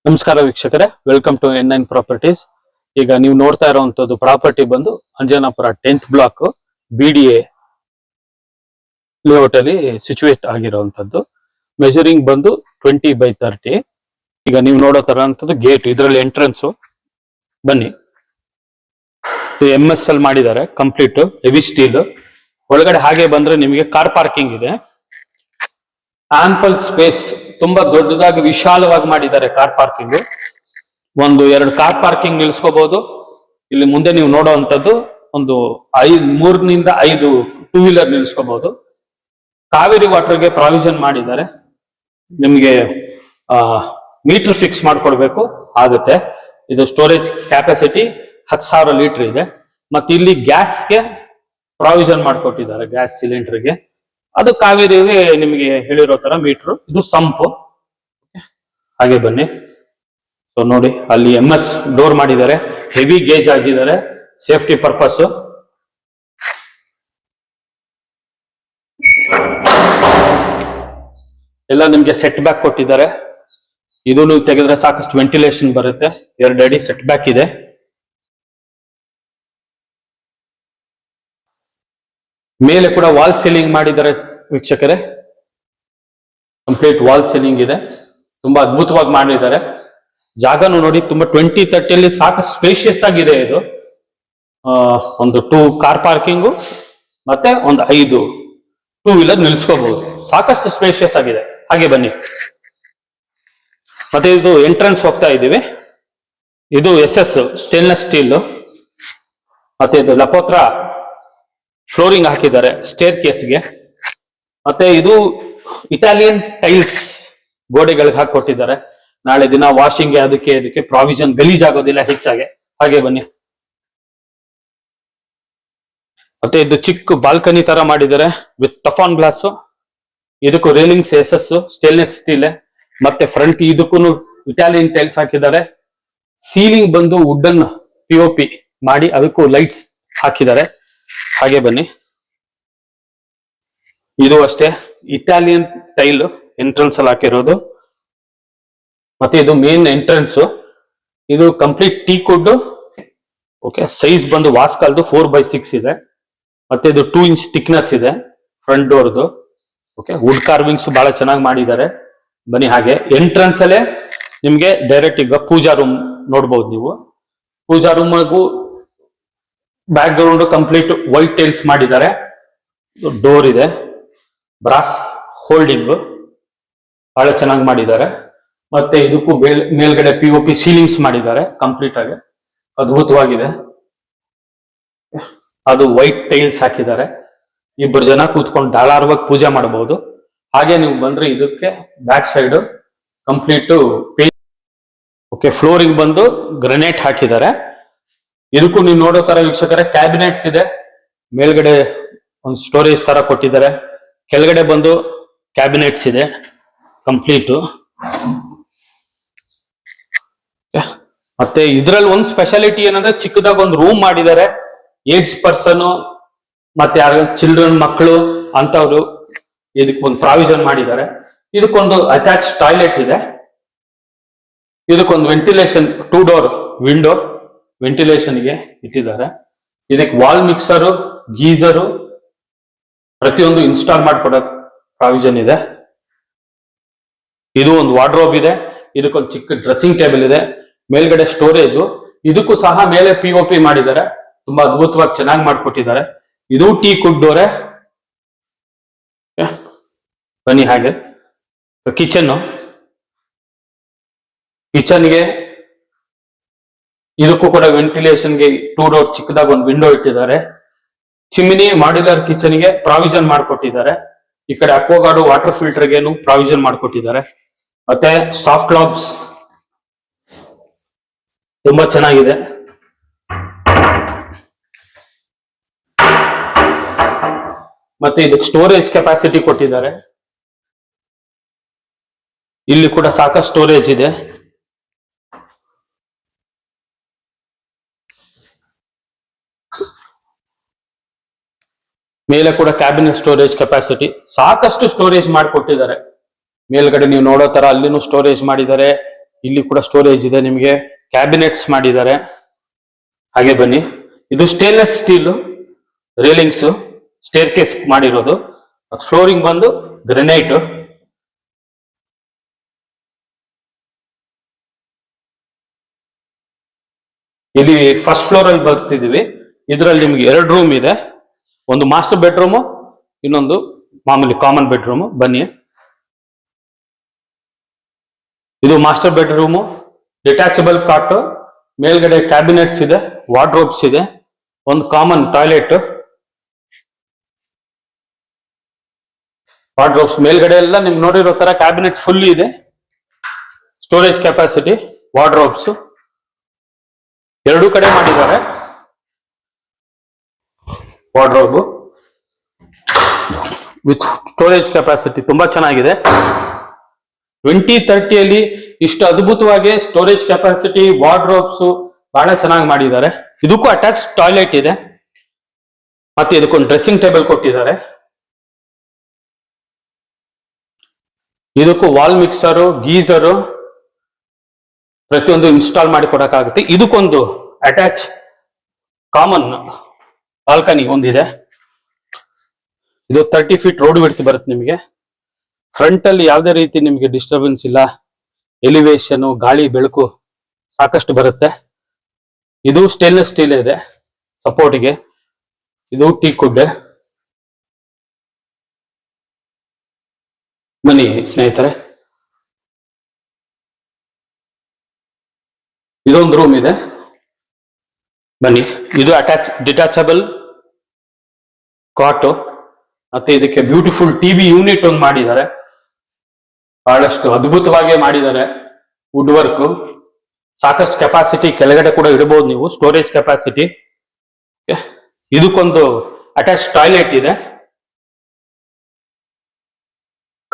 ನಮಸ್ಕಾರ ವೀಕ್ಷಕರೇ, welcome to N9 properties. ಈಗ ನೀವು ನೋಡ್ತಾ ಇರುವಂತದ್ದು ಪ್ರಾಪರ್ಟಿ ಬಂದು Anjanapura 10th block BDA layout ಅಲ್ಲಿ ಸಿಚುವೇಟ್ ಆಗಿರುವಂತದ್ದು. ಮೆಜರಿಂಗ್ ಬಂದು 20/30. ಈಗ ನೀವು ನೋಡೋ ತರ ಗೇಟ್, ಇದರಲ್ಲಿ ಎಂಟ್ರೆನ್ಸ್ ಬನ್ನಿ. MS ಅಲ್ಲಿ ಮಾಡಿದ್ದಾರೆ, ಕಂಪ್ಲೀಟ್ ಹೆವಿ ಸ್ಟೀಲ್. ಒಳಗಡೆ ಹಾಗೆ ಬಂದ್ರೆ ನಿಮಗೆ ಕಾರ್ ಪಾರ್ಕಿಂಗ್ ಇದೆ. ಆಂಪಲ್ ಸ್ಪೇಸ್, ತುಂಬಾ ದೊಡ್ಡದಾಗಿ ವಿಶಾಲವಾಗಿ ಮಾಡಿದ್ದಾರೆ ಕಾರ್ ಪಾರ್ಕಿಂಗ್. ಒಂದು 2 ಕಾರ್ ಪಾರ್ಕಿಂಗ್ ನಿಲ್ಸ್ಕೋಬಹುದು. ಇಲ್ಲಿ ಮುಂದೆ ನೀವು ನೋಡುವಂತದ್ದು ಒಂದು 3 ನಿಂದ 5 ಟೂ ವೀಲರ್ ನಿಲ್ಸ್ಕೋಬಹುದು. ಕಾವೇರಿ ವಾಟರ್ಗೆ ಪ್ರಾವಿಷನ್ ಮಾಡಿದ್ದಾರೆ. ನಿಮ್ಗೆ ಮೀಟರ್ ಫಿಕ್ಸ್ ಮಾಡ್ಕೊಡ್ಬೇಕು ಆಗುತ್ತೆ. ಇದು ಸ್ಟೋರೇಜ್ ಕ್ಯಾಪಾಸಿಟಿ 10,000 ಲೀಟರ್ ಇದೆ. ಮತ್ತೆ ಇಲ್ಲಿ ಗ್ಯಾಸ್ಗೆ ಪ್ರಾವಿಷನ್ ಮಾಡ್ಕೊಟ್ಟಿದ್ದಾರೆ, ಗ್ಯಾಸ್ ಸಿಲಿಂಡರ್ಗೆ. ಅದು ಕಾವೇರಿಗೆ ನಿಮಗೆ ಹೇಳಿರೋ ತರ ಮೀಟರ್. ಇದು ಸಂಪು. ಹಾಗೆ ಬನ್ನಿ. ಸೊ ನೋಡಿ, ಅಲ್ಲಿ MS ಡೋರ್ ಮಾಡಿದ್ದಾರೆ, ಹೆವಿ ಗೇಜ್ ಆಗಿದ್ದಾರೆ, ಸೇಫ್ಟಿ ಪರ್ಪಸ್. ಎಲ್ಲ ನಿಮ್ಗೆ ಸೆಟ್ ಬ್ಯಾಕ್ ಕೊಟ್ಟಿದ್ದಾರೆ. ಇದು ನೀವು ತೆಗೆದ್ರೆ ಸಾಕಷ್ಟು ವೆಂಟಿಲೇಷನ್ ಬರುತ್ತೆ. 2 ಅಡಿ ಸೆಟ್ ಬ್ಯಾಕ್ ಇದೆ. ಮೇಲೆ ಕೂಡ ವಾಲ್ ಸೀಲಿಂಗ್ ಮಾಡಿದ್ದಾರೆ ವೀಕ್ಷಕರೇ. ಕಂಪ್ಲೀಟ್ ವಾಲ್ ಸೀಲಿಂಗ್ ಇದೆ, ತುಂಬಾ ಅದ್ಭುತವಾಗಿ ಮಾಡಿದ್ದಾರೆ. ಜಾಗನು ನೋಡಿ, ತುಂಬಾ 20-30 ಅಲ್ಲಿ ಸಾಕಷ್ಟು ಸ್ಪೇಷಿಯಸ್ ಆಗಿದೆ. ಇದು ಒಂದು 2 ಕಾರ್ ಪಾರ್ಕಿಂಗು ಮತ್ತೆ ಒಂದು 5 ಟೂ ವೀಲರ್ ನಿಲ್ಸ್ಕೋಬಹುದು. ಸಾಕಷ್ಟು ಸ್ಪೇಷಿಯಸ್ ಆಗಿದೆ. ಹಾಗೆ ಬನ್ನಿ. ಮತ್ತೆ ಇದು ಎಂಟ್ರೆನ್ಸ್ ಹೋಗ್ತಾ ಇದ್ದೀವಿ. ಇದು SS ಸ್ಟೇನ್ಲೆಸ್ ಸ್ಟೀಲ್. ಮತ್ತೆ ಇದು ಲಪೋತ್ರ ಫ್ಲೋರಿಂಗ್ ಹಾಕಿದ್ದಾರೆ ಸ್ಟೇರ್ ಕೇಸ್ಗೆ. ಮತ್ತೆ ಇದು ಇಟಾಲಿಯನ್ ಟೈಲ್ಸ್ ಗೋಡೆಗಳಿಗೆ ಹಾಕೊಟ್ಟಿದ್ದಾರೆ. ನಾಳೆ ದಿನ ವಾಷಿಂಗ್ಗೆ ಅದಕ್ಕೆ ಪ್ರಾವಿಷನ್ ಗಲೀಜಾಗೋದಿಲ್ಲ ಹೆಚ್ಚಾಗಿ. ಹಾಗೆ ಬನ್ನಿ. ಮತ್ತೆ ಇದು ಚಿಕ್ಕ ಬಾಲ್ಕನಿ ತರ ಮಾಡಿದ್ದಾರೆ ವಿತ್ ಟಫಾನ್ ಗ್ಲಾಸ್. ಇದಕ್ಕೂ ರೇಲಿಂಗ್ಸ್ SS ಸ್ಟೇನ್ಲೆಸ್ ಸ್ಟೀಲ್. ಮತ್ತೆ ಫ್ರಂಟ್ ಇದಕ್ಕೂ ಇಟಾಲಿಯನ್ ಟೈಲ್ಸ್ ಹಾಕಿದ್ದಾರೆ. ಸೀಲಿಂಗ್ ಬಂದು ವುಡನ್ POP ಮಾಡಿ ಅದಕ್ಕೂ ಲೈಟ್ಸ್ ಹಾಕಿದ್ದಾರೆ. ಹಾಗೆ ಬನ್ನಿ. ಇದು ಅಷ್ಟೇ ಇಟಾಲಿಯನ್ ಟೈಲ್ ಎಂಟ್ರೆನ್ಸ್ ಅಲ್ಲಿ ಹಾಕಿರೋದು. ಮತ್ತೆ ಇದು ಮೇನ್ ಎಂಟ್ರೆನ್ಸ್. ಇದು complete teak wood. Okay, size ಬಂದು ವಾಸ್ಕಾಲ್ದು 4/6 ಇದೆ. ಮತ್ತೆ ಇದು 2 ಇಂಚ್ ಥಿಕ್ನೆಸ್ ಇದೆ ಫ್ರಂಟ್ ಡೋರ್ದು. ಓಕೆ, ವುಡ್ ಕಾರ್ವಿಂಗ್ಸ್ ಬಹಳ ಚೆನ್ನಾಗಿ ಮಾಡಿದ್ದಾರೆ. ಬನ್ನಿ. ಹಾಗೆ ಎಂಟ್ರೆನ್ಸ್ ಅಲ್ಲೇ ನಿಮ್ಗೆ ಡೈರೆಕ್ಟ್ ಈಗ ಪೂಜಾ ರೂಮ್ ನೋಡ್ಬೋದು ನೀವು. Pooja room background complete white tiles ಮಾಡಿದ್ದಾರೆ. ಡೋರ್ ಇದೆ, ಬ್ರಾಸ್ ಹೋಲ್ಡಿಂಗ್ ಬಹಳ ಚೆನ್ನಾಗಿ ಮಾಡಿದ್ದಾರೆ. ಮತ್ತೆ ಇದಕ್ಕೂ ಮೇಲ್ಗಡೆ POP ಸೀಲಿಂಗ್ಸ್ ಮಾಡಿದ್ದಾರೆ ಕಂಪ್ಲೀಟ್ ಆಗಿ, ಅದ್ಭುತವಾಗಿದೆ. ಅದು ವೈಟ್ ಟೈಲ್ಸ್ ಹಾಕಿದ್ದಾರೆ. 2 ಜನ ಕೂತ್ಕೊಂಡು ಧಾರಾಳವಾಗಿ ಪೂಜೆ ಮಾಡಬಹುದು. ಹಾಗೆ ನೀವು ಬಂದ್ರೆ ಇದಕ್ಕೆ back side complete okay, flooring ಬಂದು ಗ್ರನೈಟ್ ಹಾಕಿದ್ದಾರೆ. ಇದಕ್ಕೂ ನೀವು ನೋಡೋ ತರ ವೀಕ್ಷಕರೇ ಕ್ಯಾಬಿನೆಟ್ಸ್ ಇದೆ. ಮೇಲ್ಗಡೆ ಒಂದು ಸ್ಟೋರೇಜ್ ತರ ಕೊಟ್ಟಿದ್ದಾರೆ, ಕೆಳಗಡೆ ಬಂದು ಕ್ಯಾಬಿನೆಟ್ಸ್ ಇದೆ ಕಂಪ್ಲೀಟ್. ಮತ್ತೆ ಇದ್ರಲ್ಲಿ ಒಂದು ಸ್ಪೆಷಾಲಿಟಿ ಏನಂದ್ರೆ ಚಿಕ್ಕದಾಗ ಒಂದು ರೂಮ್ ಮಾಡಿದ್ದಾರೆ. ಏಜ್ ಪರ್ಸನ್ ಮತ್ತೆ ಯಾರು ಚಿಲ್ಡ್ರನ್ ಮಕ್ಕಳು ಅಂತವ್ರು ಇದಕ್ಕೆ ಒಂದು ಪ್ರಾವಿಷನ್ ಮಾಡಿದ್ದಾರೆ. ಇದಕ್ಕೊಂದು ಅಟ್ಯಾಚ್ ಟಾಯ್ಲೆಟ್ ಇದೆ. ಇದಕ್ಕೊಂದು ವೆಂಟಿಲೇಷನ್ 2 ಡೋರ್ ವಿಂಡೋ ವೆಂಟಿಲೇಷನ್ಗೆ ಇಟ್ಟಿದ್ದಾರೆ. ಇದಕ್ಕೆ ವಾಲ್ ಮಿಕ್ಸರು, ಗೀಸರು ಪ್ರತಿಯೊಂದು ಇನ್ಸ್ಟಾಲ್ ಮಾಡಿಕೊಡೋ ಪ್ರಾವಿಷನ್ ಇದೆ. ಇದು ಒಂದು ವಾರ್ಡ್ರೋಬ್ ಇದೆ. ಇದಕ್ಕೊಂದು ಚಿಕ್ಕ ಡ್ರೆಸ್ಸಿಂಗ್ ಟೇಬಲ್ ಇದೆ. ಮೇಲ್ಗಡೆ ಸ್ಟೋರೇಜು. ಇದಕ್ಕೂ ಸಹ ಮೇಲೆ POP ಮಾಡಿದ್ದಾರೆ. ತುಂಬಾ ಅದ್ಭುತವಾಗಿ ಚೆನ್ನಾಗಿ ಮಾಡಿಕೊಟ್ಟಿದ್ದಾರೆ. ಇದು ಟೀಕ್ ವುಡ್ ಡೋರೆ. ಬನ್ನಿ. ಹಾಗೆ ಕಿಚನ್ಗೆ ಇದಕ್ಕೂ ಕೂಡ ವೆಂಟಿಲೇಷನ್ಗೆ 2 ಡೋರ್ ಚಿಕ್ಕದಾಗ ಒಂದು ವಿಂಡೋ ಇಟ್ಟಿದ್ದಾರೆ. ಚಿಮಿನಿ ಮಾಡ್ಯುಲರ್ ಕಿಚನ್ಗೆ ಪ್ರಾವಿಷನ್ ಮಾಡಿಕೊಟ್ಟಿದ್ದಾರೆ. ಈ ಕಡೆ ಅಕ್ವಾಗಾರ್ಡ್ ವಾಟರ್ ಫಿಲ್ಟರ್ಗೆನು ಪ್ರಾವಿಷನ್ ಮಾಡಿಕೊಟ್ಟಿದ್ದಾರೆ. ಮತ್ತೆ ಸಾಫ್ಟ್ ಲಾಬ್ಸ್ ತುಂಬಾ ಚೆನ್ನಾಗಿದೆ. ಮತ್ತೆ ಇದಕ್ಕೆ ಸ್ಟೋರೇಜ್ ಕೆಪಾಸಿಟಿ ಕೊಟ್ಟಿದ್ದಾರೆ. ಇಲ್ಲಿ ಕೂಡ ಸಾಕಷ್ಟು ಸ್ಟೋರೇಜ್ ಇದೆ. ಮೇಲೆ ಕೂಡ ಕ್ಯಾಬಿನೆಟ್ ಸ್ಟೋರೇಜ್ ಕೆಪಾಸಿಟಿ, ಸಾಕಷ್ಟು ಸ್ಟೋರೇಜ್ ಮಾಡಿಕೊಟ್ಟಿದ್ದಾರೆ. ಮೇಲ್ಗಡೆ ನೀವು ನೋಡೋ ತರ ಅಲ್ಲಿನೂ ಸ್ಟೋರೇಜ್ ಮಾಡಿದ್ದಾರೆ. ಇಲ್ಲಿ ಕೂಡ ಸ್ಟೋರೇಜ್ ಇದೆ ನಿಮಗೆ, ಕ್ಯಾಬಿನೆಟ್ಸ್ ಮಾಡಿದ್ದಾರೆ. ಹಾಗೆ ಬನ್ನಿ, ಇದು stainless steel railings, stair case ಮಾಡಿರೋದು. ಫ್ಲೋರಿಂಗ್ ಬಂದು ಗ್ರೆನೈಟ್. ಇಲ್ಲಿ ಫಸ್ಟ್ ಫ್ಲೋರ್ ಅಲ್ಲಿ ಬರ್ತಿದೀವಿ. ಇದರಲ್ಲಿ ನಿಮ್ಗೆ 2 ರೂಮ್ ಇದೆ, ಒಂದು ಮಾಸ್ಟರ್ ಬೆಡ್ರೂಮ್, ಇನ್ನೊಂದು ಮಾಮೂಲಿ ಕಾಮನ್ ಬೆಡ್ರೂಮ್. ಬನ್ನಿ, ಇದು ಮಾಸ್ಟರ್ ಬೆಡ್ರೂಮ್, ಡಿಟ್ಯಾಚಬಲ್ ಕಾಟ್, ಮೇಲ್ಗಡೆ ಕ್ಯಾಬಿನೆಟ್ಸ್ ಇದೆ, ವಾರ್ಡ್ರೋಬ್ಸ್ ಇದೆ, ಒಂದು ಕಾಮನ್ ಟಾಯ್ಲೆಟ್. ವಾರ್ಡ್ರೋಬ್ಸ್ ಮೇಲ್ಗಡೆ ಎಲ್ಲ ನಿಮ್ಗೆ ನೋಡಿರೋ ತರ ಕ್ಯಾಬಿನೆಟ್ಸ್ ಫುಲ್ ಇದೆ. ಸ್ಟೋರೇಜ್ ಕೆಪಾಸಿಟಿ, ವಾರ್ಡ್ರೋಬ್ಸ್ ಎರಡೂ ಕಡೆ ಮಾಡಿದ್ದಾರೆ. ವಾರ್ಡ್ರೋಬ್ ವಿತ್ ಸ್ಟೋರೇಜ್ ಕೆಪಾಸಿಟಿ ತುಂಬಾ ಚೆನ್ನಾಗಿದೆ. 2030 ಇಷ್ಟು ಅದ್ಭುತವಾಗಿ ಸ್ಟೋರೇಜ್ ಕೆಪಾಸಿಟಿ, ವಾರ್ಡ್ರೋಬ್ಸ್ ಬಹಳ ಚೆನ್ನಾಗಿ ಮಾಡಿದ್ದಾರೆ. ಇದಕ್ಕೂ ಅಟ್ಯಾಚ್ ಟಾಯ್ಲೆಟ್ ಇದೆ, ಮತ್ತೆ ಇದಕ್ಕೊಂದು ಡ್ರೆಸ್ಸಿಂಗ್ ಟೇಬಲ್ ಕೊಟ್ಟಿದ್ದಾರೆ. ಇದಕ್ಕೂ ವಾಲ್ ಮಿಕ್ಸರು, ಗೀಸರು ಪ್ರತಿಯೊಂದು ಇನ್ಸ್ಟಾಲ್ ಮಾಡಿ ಕೊಡಕ್ಕಾಗುತ್ತೆ. ಇದಕ್ಕೊಂದು ಅಟ್ಯಾಚ್ ಕಾಮನ್ ಬಾಲ್ಕನಿ ಒಂದಿದೆ. ಇದು 30 ಫೀಟ್ ರೋಡ್ ವಿಡ್ತ್ ಬರುತ್ತೆ ನಿಮಗೆ. ಫ್ರಂಟ್ ಅಲ್ಲಿ ಯಾವುದೇ ರೀತಿ ನಿಮಗೆ ಡಿಸ್ಟರ್ಬೆನ್ಸ್ ಇಲ್ಲ. ಎಲಿವೇಶನ್, ಗಾಳಿ ಬೆಳಕು ಸಾಕಷ್ಟು ಬರುತ್ತೆ. ಇದು ಸ್ಟೇನ್ಲೆಸ್ ಸ್ಟೀಲ್ ಇದೆ ಸಪೋರ್ಟ್ಗೆ. ಇದು ಟೀಕ್ ವುಡ್. ಬನ್ನಿ ಸ್ನೇಹಿತರೆ, ಇದೊಂದು ರೂಮ್ ಇದೆ. ಬನ್ನಿ, ಇದು ಡಿಟ್ಯಾಚಬಲ್ ಕಾಟು, ಮತ್ತೆ ಇದಕ್ಕೆ ಬ್ಯೂಟಿಫುಲ್ ಟಿವಿ ಯೂನಿಟ್ ಒಂದು ಮಾಡಿದ್ದಾರೆ. ಬಹಳಷ್ಟು ಅದ್ಭುತವಾಗಿ ಮಾಡಿದ್ದಾರೆ. ವುಡ್ ವರ್ಕ್, ಸಾಕಷ್ಟು ಕೆಪಾಸಿಟಿ ಕೆಳಗಡೆ ಕೂಡ ಇಡಬಹುದು ನೀವು, ಸ್ಟೋರೇಜ್ ಕೆಪಾಸಿಟಿ. ಇದಕ್ಕೊಂದು ಅಟ್ಯಾಚ್ ಟಾಯ್ಲೆಟ್ ಇದೆ.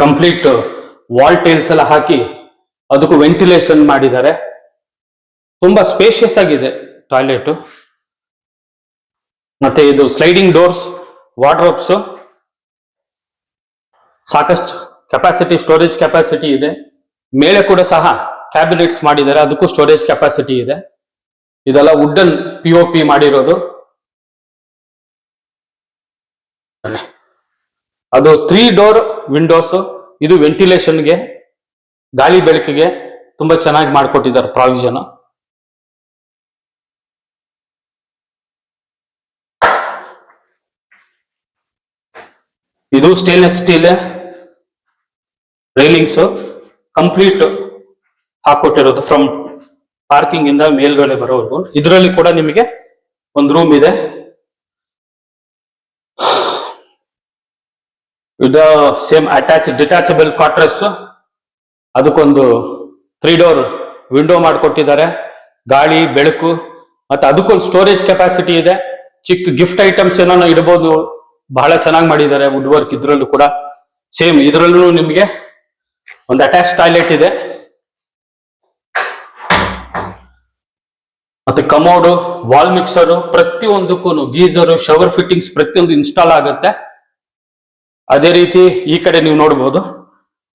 ಕಂಪ್ಲೀಟ್ ವಾಲ್ ಟೈಲ್ಸ್ ಎಲ್ಲ ಹಾಕಿ ಅದಕ್ಕೂ ವೆಂಟಿಲೇಷನ್ ಮಾಡಿದ್ದಾರೆ. ತುಂಬಾ ಸ್ಪೇಷಿಯಸ್ ಆಗಿದೆ ಟಾಯ್ಲೆಟ್. ಮತ್ತೆ ಇದು ಸ್ಲೈಡಿಂಗ್ ಡೋರ್ಸ್, ವಾರ್ಡ್ರೋಬ್ಸ್, ಸಾಕಷ್ಟು ಕೆಪಾಸಿಟಿ, ಸ್ಟೋರೇಜ್ ಕೆಪಾಸಿಟಿ ಇದೆ. ಮೇಲೆ ಕೂಡ ಸಹ ಕ್ಯಾಬಿನೆಟ್ಸ್ ಮಾಡಿದ್ದಾರೆ, ಅದಕ್ಕೂ ಸ್ಟೋರೇಜ್ ಕೆಪಾಸಿಟಿ ಇದೆ. ಇದೆಲ್ಲ ವುಡನ್ POP ಮಾಡಿರೋದು. ಅದು 3 ಡೋರ್ ವಿಂಡೋಸ್. ಇದು ವೆಂಟಿಲೇಷನ್ಗೆ, ಗಾಳಿ ಬೆಳಕಿಗೆ ತುಂಬಾ ಚೆನ್ನಾಗಿ ಮಾಡಿಕೊಟ್ಟಿದ್ದಾರೆ ಪ್ರಾವಿಷನ್. ಇದು ಸ್ಟೇನ್ಲೆಸ್ ಸ್ಟೀಲ್ ರೈಲಿಂಗ್ಸ್ ಕಂಪ್ಲೀಟ್ ಹಾಕೊಟ್ಟಿರೋದು, ಫ್ರಮ್ ಪಾರ್ಕಿಂಗ್ ಇಂದ ಮೇಲ್ಗಡೆ ಬರೋವರೆಗೂ. ಇದರಲ್ಲಿ ಕೂಡ ನಿಮಗೆ ಒಂದು ರೂಮ್ ಇದೆ. ಇದು ಸೇಮ್ ಅಟ್ಯಾಚ್ ಡಿಟ್ಯಾಚಬಲ್ ಕ್ವಾರ್ಟರ್ಸ್. ಅದಕ್ಕೊಂದು 3 ಡೋರ್ ವಿಂಡೋ ಮಾಡಿಕೊಟ್ಟಿದ್ದಾರೆ, ಗಾಳಿ ಬೆಳಕು, ಮತ್ತೆ ಅದಕ್ಕೊಂದು ಸ್ಟೋರೇಜ್ ಕೆಪಾಸಿಟಿ ಇದೆ. ಚಿಕ್ಕ ಗಿಫ್ಟ್ ಐಟಮ್ಸ್ ಏನೋ ಇಡಬಹುದು. ಬಹಳ ಚೆನ್ನಾಗಿ ಮಾಡಿದ್ದಾರೆ ವುಡ್ ವರ್ಕ್. ಇದ್ರಲ್ಲೂ ಕೂಡ ಸೇಮ್, ಇದರಲ್ಲೂ ನಿಮಗೆ ಒಂದು ಅಟ್ಯಾಚ್ ಟಾಯ್ಲೆಟ್ ಇದೆ. ಮತ್ತೆ ಕಮೋಡು, ವಾಲ್ ಮಿಕ್ಸರು, ಪ್ರತಿಯೊಂದಕ್ಕೂ ಗೀಸರು, ಶವರ್ ಫಿಟ್ಟಿಂಗ್ಸ್ ಪ್ರತಿಯೊಂದು ಇನ್ಸ್ಟಾಲ್ ಆಗುತ್ತೆ. ಅದೇ ರೀತಿ ಈ ಕಡೆ ನೀವು ನೋಡಬಹುದು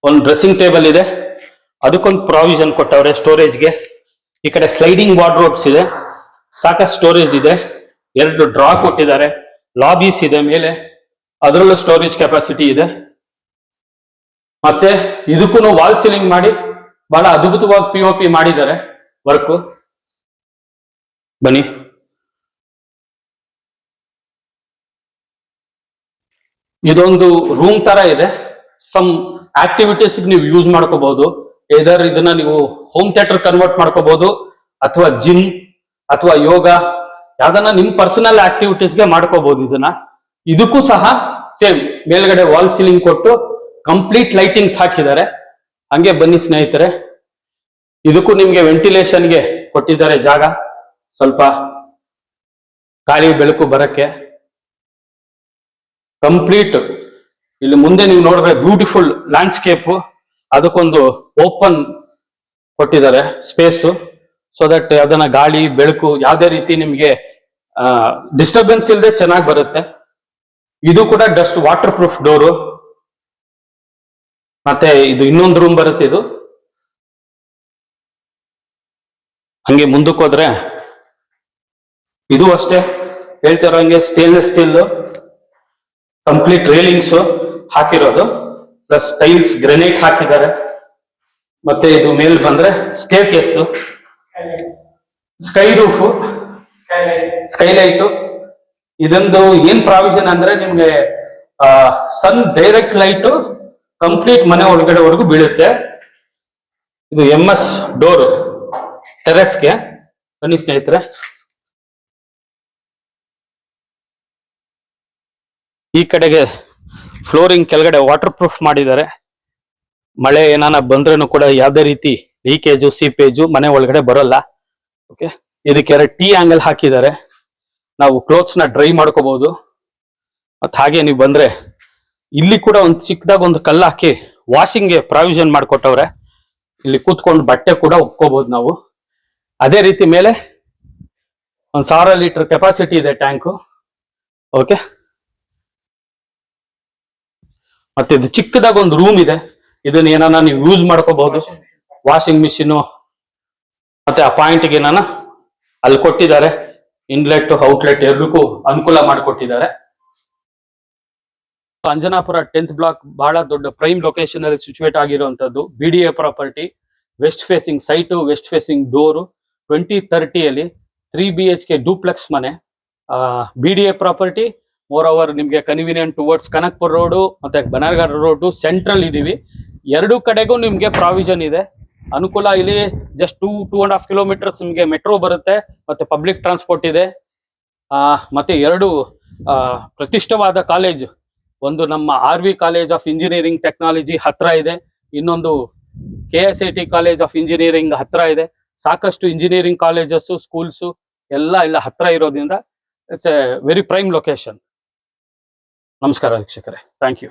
ಒಂದು ಡ್ರೆಸ್ಸಿಂಗ್ ಟೇಬಲ್ ಇದೆ, ಅದಕ್ಕೊಂದು ಪ್ರಾವಿಷನ್ ಕೊಟ್ಟವ್ರೆ ಸ್ಟೋರೇಜ್ಗೆ. ಈ ಕಡೆ ಸ್ಲೈಡಿಂಗ್ ವಾರ್ಡ್ರೋಬ್ಸ್ ಇದೆ, ಸಾಕಷ್ಟು ಸ್ಟೋರೇಜ್ ಇದೆ. 2 ಡ್ರಾ ಕೊಟ್ಟಿದ್ದಾರೆ, ಲಾಬೀಸ್ ಇದೆ ಮೇಲೆ, ಅದರಲ್ಲೂ ಸ್ಟೋರೇಜ್ ಕೆಪಾಸಿಟಿ ಇದೆ. ಮತ್ತೆ ಇದಕ್ಕೂ ವಾಲ್ ಸೀಲಿಂಗ್ ಮಾಡಿ ಬಹಳ ಅದ್ಭುತವಾಗಿ POP ಮಾಡಿದ್ದಾರೆ ವರ್ಕ್. ಬನ್ನಿ, ಇದೊಂದು ರೂಮ್ ತರ ಇದೆ. ಸಮ್ ಆಕ್ಟಿವಿಟೀಸ್ ನೀವು ಯೂಸ್ ಮಾಡ್ಕೋಬಹುದು. ಇದರ್ ಇದನ್ನ ನೀವು ಹೋಮ್ ಥಿಯೇಟರ್ ಕನ್ವರ್ಟ್ ಮಾಡ್ಕೋಬಹುದು, ಅಥವಾ ಜಿಮ್ ಅಥವಾ ಯೋಗ, ಯಾವ್ದನ್ನ ನಿಮ್ ಪರ್ಸನಲ್ ಆಕ್ಟಿವಿಟೀಸ್ಗೆ ಮಾಡ್ಕೋಬಹುದು ಇದನ್ನ. ಇದಕ್ಕೂ ಸಹ ಸೇಮ್ ಮೇಲ್ಗಡೆ ವಾಲ್ ಸೀಲಿಂಗ್ ಕೊಟ್ಟು ಕಂಪ್ಲೀಟ್ ಲೈಟಿಂಗ್ಸ್ ಹಾಕಿದ್ದಾರೆ. ಹಂಗೆ ಬನ್ನಿ ಸ್ನೇಹಿತರೆ, ಇದಕ್ಕೂ ನಿಮ್ಗೆ ವೆಂಟಿಲೇಷನ್ಗೆ ಕೊಟ್ಟಿದ್ದಾರೆ ಜಾಗ, ಸ್ವಲ್ಪ ಗಾಳಿ ಬೆಳಕು ಬರಕ್ಕೆ. ಕಂಪ್ಲೀಟ್ ಇಲ್ಲಿ ಮುಂದೆ ನೀವು ನೋಡಿದ್ರೆ ಬ್ಯೂಟಿಫುಲ್ ಲ್ಯಾಂಡ್ಸ್ಕೇಪ್, ಅದಕ್ಕೊಂದು ಓಪನ್ ಕೊಟ್ಟಿದ್ದಾರೆ ಸ್ಪೇಸ್, ಸೊ ದಟ್ ಅದನ್ನ ಗಾಳಿ ಬೆಳಕು ಯಾವುದೇ ರೀತಿ ನಿಮ್ಗೆ ಡಿಸ್ಟರ್ಬೆನ್ಸ್ ಇಲ್ಲದೆ ಚೆನ್ನಾಗಿ ಬರುತ್ತೆ. ಇದು ಕೂಡ ಡಸ್ಟ್ ವಾಟರ್ ಪ್ರೂಫ್ ಡೋರು. ಮತ್ತೆ ಇದು ಇನ್ನೊಂದು ರೂಮ್ ಬರುತ್ತೆ. ಇದು ಹಂಗೆ ಮುಂದಕ್ಕೆ ಹೋದ್ರೆ ಇದು ಅಷ್ಟೇ ಹೇಳ್ತಿರೋ ಹಂಗೆ ಸ್ಟೇನ್ಲೆಸ್ ಸ್ಟೀಲ್ ಕಂಪ್ಲೀಟ್ ರೇಲಿಂಗ್ಸ್ ಹಾಕಿರೋದು, ಪ್ಲಸ್ ಟೈಲ್ಸ್ ಗ್ರೆನೈಟ್ ಹಾಕಿದ್ದಾರೆ. ಮತ್ತೆ ಇದು ಮೇಲ್ ಬಂದ್ರೆ stair case, sky roof, skylight. ಇದೊಂದು ಏನ್ ಪ್ರಾವಿಷನ್ ಅಂದ್ರೆ ನಿಮ್ಗೆ ಸನ್ ಡೈರೆಕ್ಟ್ ಲೈಟ್ ಕಂಪ್ಲೀಟ್ ಮನೆ ಒಳಗಡೆವರೆಗೂ ಬೀಳುತ್ತೆ. ಇದು MS ಡೋರ್ ಟೆರೆಸ್ಗೆ. ಬನ್ನಿ ಸ್ನೇಹಿತರೆ, ಈ ಕಡೆಗೆ ಫ್ಲೋರಿಂಗ್ ಕೆಳಗಡೆ ವಾಟರ್ ಪ್ರೂಫ್ ಮಾಡಿದ್ದಾರೆ. ಮಳೆ ಏನಾನ ಬಂದ್ರೂ ಕೂಡ ಯಾವ್ದೇ ರೀತಿ ಲೀಕೇಜು ಸೀಪೇಜು ಮನೆ ಒಳಗಡೆ ಬರೋಲ್ಲ. ಓಕೆ, ಇದಕ್ಕೆ T ಆಂಗಲ್ ಹಾಕಿದ್ದಾರೆ, ನಾವು ಕ್ಲೋತ್ಸ್ ನ ಡ್ರೈ ಮಾಡ್ಕೋಬಹುದು. ಮತ್ ಹಾಗೆ ನೀವು ಬಂದ್ರೆ ಇಲ್ಲಿ ಕೂಡ ಒಂದು ಚಿಕ್ಕದಾಗ ಒಂದು ಕಲ್ಲು ಹಾಕಿ ವಾಷಿಂಗ್ ಗೆ ಪ್ರಾವಿಷನ್ ಮಾಡ್ಕೊಟ್ಟವ್ರೆ. ಇಲ್ಲಿ ಕೂತ್ಕೊಂಡು ಬಟ್ಟೆ ಕೂಡ ಒಕ್ಕೋಬಹುದು ನಾವು. ಅದೇ ರೀತಿ ಮೇಲೆ 1000 ಲೀಟರ್ ಕೆಪಾಸಿಟಿ ಇದೆ ಟ್ಯಾಂಕು. ಓಕೆ, ಮತ್ತೆ ಇದು ಚಿಕ್ಕದಾಗ ಒಂದು ರೂಮ್ ಇದೆ, ಇದನ್ನ ಏನಾನ ನೀವು ಯೂಸ್ ಮಾಡ್ಕೋಬಹುದು. ವಾಷಿಂಗ್ ಮಿಷಿನ್ ಮತ್ತೆ ಆ ಪಾಯಿಂಟ್ಗೆ ಏನಾನ ಅಲ್ಲಿ ಕೊಟ್ಟಿದ್ದಾರೆ, ಇನ್ಲೆಟ್ ಔಟ್ಲೆಟ್ ಎರಡಕ್ಕೂ ಅನುಕೂಲ ಮಾಡಿಕೊಟ್ಟಿದ್ದಾರೆ. ಅಂಜನಾಪುರ 10th ಬ್ಲಾಕ್ ಬಹಳ ದೊಡ್ಡ ಪ್ರೈಮ್ ಲೊಕೇಶನ್ ಅಲ್ಲಿ ಸಿಚುವೇಟ್ ಆಗಿರುವಂತದ್ದು. BDA property, west facing site, west facing door, 2030 ಅಲ್ಲಿ 3 BHK ಡೂಪ್ಲೆಕ್ಸ್ ಮನೆ. BDA ಪ್ರಾಪರ್ಟಿ, ಮೋರ್ ಓವರ್ ನಿಮ್ಗೆ ಕನ್ವೀನಿಯಂಟ್ ಟುವರ್ಡ್ಸ್ ಕನಕ್ಪುರ್ ರೋಡು ಮತ್ತೆ ಬನರ್ಘಟ್ಟ ರೋಡು, ಸೆಂಟ್ರಲ್ ಇದೀವಿ. ಎರಡು ಕಡೆಗೂ ನಿಮ್ಗೆ ಪ್ರಾವಿಷನ್ ಇದೆ, ಅನುಕೂಲ. ಇಲ್ಲಿ ಜಸ್ಟ್ 2.5 ಕಿಲೋಮೀಟರ್ಸ್ ನಿಮ್ಗೆ ಮೆಟ್ರೋ ಬರುತ್ತೆ, ಮತ್ತೆ ಪಬ್ಲಿಕ್ ಟ್ರಾನ್ಸ್ಪೋರ್ಟ್ ಇದೆ. ಮತ್ತೆ ಎರಡು ಪ್ರತಿಷ್ಠವಾದ ಕಾಲೇಜ್, ಒಂದು ನಮ್ಮ RV college of engineering technology ಹತ್ರ ಇದೆ, ಇನ್ನೊಂದು KSIT ಕಾಲೇಜ್ ಆಫ್ ಇಂಜಿನಿಯರಿಂಗ್ ಹತ್ರ ಇದೆ. ಸಾಕಷ್ಟು ಇಂಜಿನಿಯರಿಂಗ್ ಕಾಲೇಜಸ್, ಸ್ಕೂಲ್ಸ್ ಎಲ್ಲ ಇಲ್ಲ ಹತ್ರ ಇರೋದ್ರಿಂದ it's A very prime location. ನಮಸ್ಕಾರ ವೀಕ್ಷಕರೇ, ಥ್ಯಾಂಕ್ ಯು.